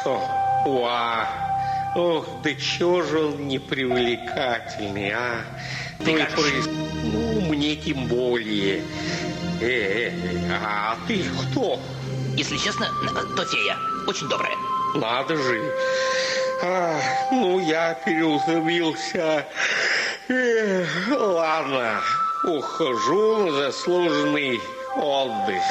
что? Ох, да чего же он непривлекательный, а? Ну, мне тем более. А ты кто? Если честно, то фея. Очень добрая. Надо же. Ну, я переутомился. Ладно, ухожу на заслуженный отдых.